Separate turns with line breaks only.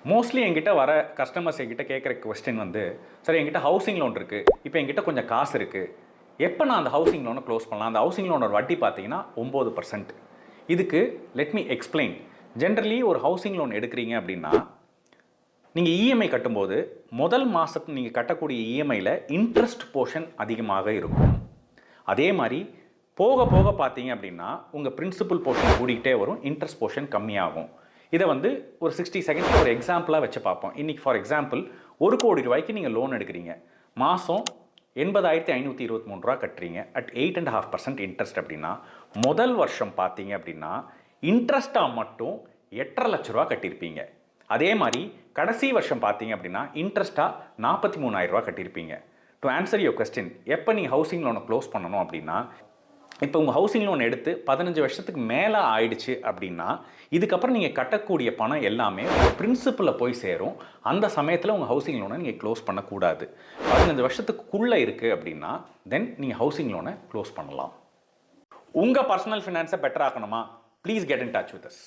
Mostly என்கிட்ட வர customers என்கிட்ட கேட்குற கொஸ்டின் வந்து, சார் என்கிட்ட ஹவுசிங் லோன் இருக்குது, இப்போ என்கிட்ட கொஞ்சம் காசு இருக்குது, எப்போ நான் அந்த ஹவுசிங் லோனை க்ளோஸ் பண்ணலாம்? அந்த ஹவுசிங் லோனோட வட்டி பார்த்தீங்கன்னா 9%. இதுக்கு லெட் மீ எக்ஸ்பிளைன். ஜென்ரலி ஒரு ஹவுசிங் லோன் எடுக்கிறீங்க அப்படின்னா, நீங்கள் இஎம்ஐ கட்டும்போது முதல் மாதத்துக்கு நீங்கள் கட்டக்கூடிய இஎம்ஐயில் இன்ட்ரெஸ்ட் போர்ஷன் அதிகமாக இருக்கும். அதே மாதிரி போக போக பார்த்தீங்க அப்படின்னா உங்கள் பிரின்சிபல் போர்ஷன் கூடிக்கிட்டே வரும், இன்ட்ரெஸ்ட் போர்ஷன் கம்மியாகும். இதை வந்து ஒரு 60 செகண்ட்ஸ் ஒரு எக்ஸாம்பிளாக வச்சு பார்ப்போம். இன்றைக்கி ஃபார் எக்ஸாம்பிள் 1 கோடி ரூபாய்க்கு நீங்கள் லோன் எடுக்கிறீங்க, மாதம் 80,523 ரூபா கட்டுறீங்க அட் 8.5% இன்ட்ரெஸ்ட் அப்படின்னா, முதல் வருஷம் பார்த்தீங்க அப்படின்னா இன்ட்ரெஸ்ட்டாக மட்டும் 8.5 லட்ச ரூபா கட்டியிருப்பீங்க. அதே மாதிரி கடைசி வருஷம் பார்த்தீங்க அப்படின்னா இன்ட்ரெஸ்ட்டாக 43,000 ரூபா கட்டியிருப்பீங்க. டு ஆன்சர் யுவர் கொஸ்டின், எப்போ நீங்கள் ஹவுசிங் லோனை க்ளோஸ் பண்ணணும் அப்படின்னா, இப்போ உங்கள் ஹவுசிங் லோன் எடுத்து 15 வருஷத்துக்கு மேலே ஆயிடுச்சு அப்படின்னா, இதுக்கப்புறம் நீங்கள் கட்டக்கூடிய பணம் எல்லாமே உங்கள் பிரின்சிபலில் போய் சேரும். அந்த சமயத்தில் உங்கள் ஹவுசிங் லோனை நீங்கள் க்ளோஸ் பண்ணக்கூடாது. 15 வருஷத்துக்குள்ளே இருக்குது அப்படின்னா தென் நீங்கள் ஹவுசிங் லோனை க்ளோஸ் பண்ணலாம். உங்கள் பர்சனல் ஃபினான்ஸை பெட்டர் ஆக்கணுமா? Please get in touch with as.